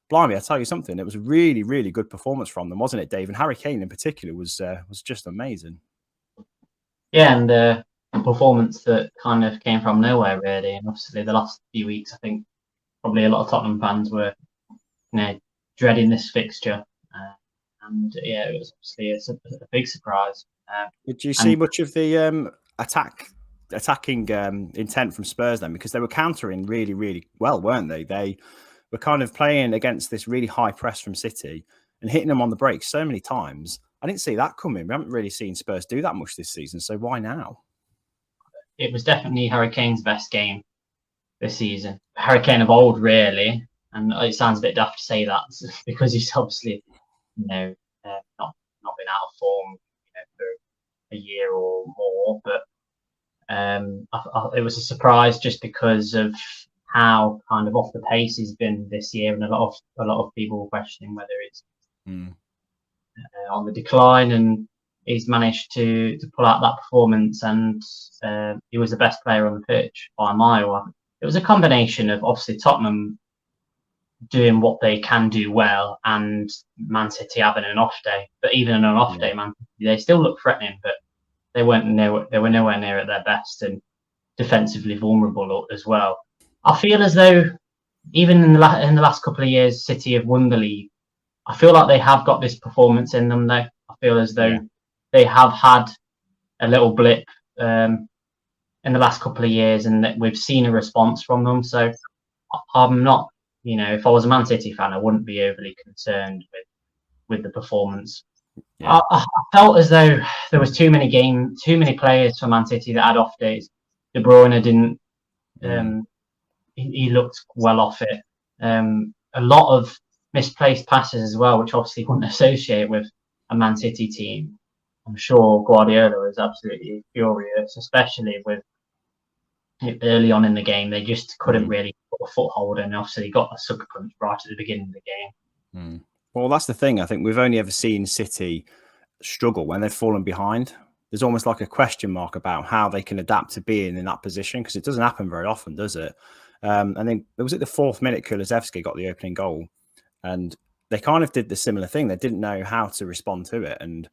blimey, I tell you something, it was a really, really good performance from them, wasn't it, Dave? And Harry Kane in particular was just amazing. Yeah, and a performance that kind of came from nowhere, really. And obviously, the last few weeks, I think probably a lot of Tottenham fans were, dreading this fixture. And yeah, it was obviously a big surprise. Did you see much of the attacking intent from Spurs then? Because they were countering really, really well, weren't they? They were kind of playing against this really high press from City and hitting them on the break so many times. I didn't see that coming. We haven't really seen Spurs do that much this season, so why now? It was definitely Harry Kane's best game this season. Harry Kane of old, really. And it sounds a bit daft to say that because he's obviously, not been out of form, for a year or more. But it was a surprise just because of how kind of off the pace he's been this year, and a lot of people questioning whether it's on the decline, and he's managed to pull out that performance, and he was the best player on the pitch by a mile. It was a combination of obviously Tottenham doing what they can do well, and Man City having an off day. But even on an off day, Man City, they still look threatening, but they were nowhere near at their best, and defensively vulnerable as well. I feel as though even in the last couple of years, City have won the league. I feel like they have got this performance in them, though. I feel as though they have had a little blip in the last couple of years, and that we've seen a response from them. So I'm not, if I was a Man City fan, I wouldn't be overly concerned with the performance. Yeah. I felt as though there was too many players for Man City that had off days. De Bruyne didn't. He looked well off it. A lot of misplaced passes as well, which obviously wouldn't associate with a Man City team. I'm sure Guardiola was absolutely furious, especially with early on in the game. They just couldn't really put a foothold, and obviously got a sucker punch right at the beginning of the game. Well, that's the thing. I think we've only ever seen City struggle when they've fallen behind. There's almost like a question mark about how they can adapt to being in that position, because it doesn't happen very often, does it? And then it was at the 4th minute, Kulusevski got the opening goal, and they kind of did the similar thing. They didn't know how to respond to it, and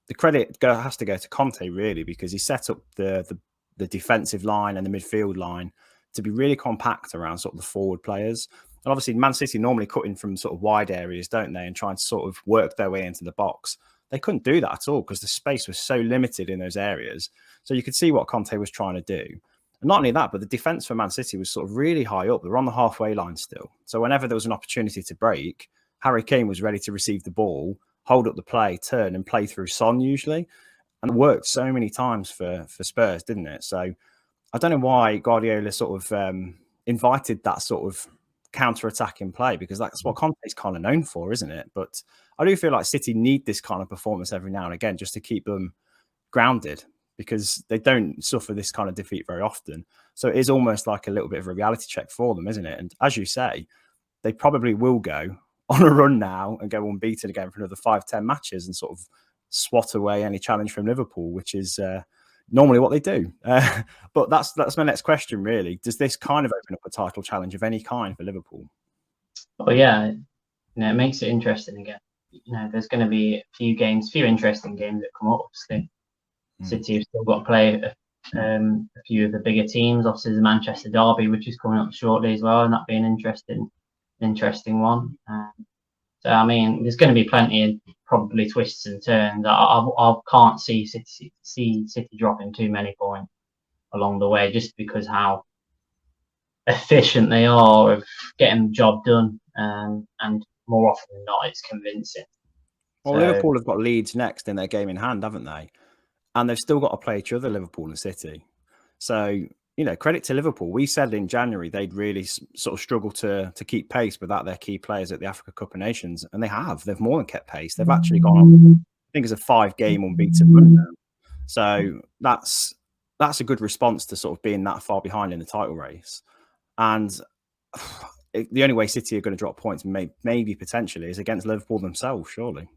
the credit has to go to Conte, really, because he set up the defensive line and the midfield line to be really compact around sort of the forward players. And obviously, Man City normally cut in from sort of wide areas, don't they, and trying to sort of work their way into the box. They couldn't do that at all because the space was so limited in those areas. So you could see what Conte was trying to do. And not only that, but the defence for Man City was sort of really high up. They were on the halfway line still. So whenever there was an opportunity to break, Harry Kane was ready to receive the ball, hold up the play, turn and play through Son usually. And it worked so many times for Spurs, didn't it? So I don't know why Guardiola sort of invited that sort of counter-attacking play, because that's what Conte's kind of known for, isn't it? But I do feel like City need this kind of performance every now and again just to keep them grounded, because they don't suffer this kind of defeat very often. So it is almost like a little bit of a reality check for them, isn't it? And as you say, they probably will go on a run now and go unbeaten again for another 5-10 matches and sort of swat away any challenge from Liverpool, which is normally what they do. But that's my next question, really. Does this kind of open up a title challenge of any kind for Liverpool? Oh, yeah. It makes it interesting again. There's going to be a few interesting games that come up, obviously. City have still got to play a few of the bigger teams. Obviously, the Manchester derby, which is coming up shortly as well, and that being an interesting one. So, I mean, there's going to be plenty of probably twists and turns. I can't see City dropping too many points along the way, just because how efficient they are of getting the job done, and more often than not, it's convincing. Well, Liverpool have got Leeds next in their game in hand, haven't they? And they've still got to play each other, Liverpool and City. So, credit to Liverpool. We said in January they'd really sort of struggle to keep pace without their key players at the Africa Cup of Nations. And they have. They've more than kept pace. They've actually gone on, I think it's a 5-game unbeaten run now. So that's a good response to sort of being that far behind in the title race. And the only way City are going to drop points, maybe potentially, is against Liverpool themselves, surely.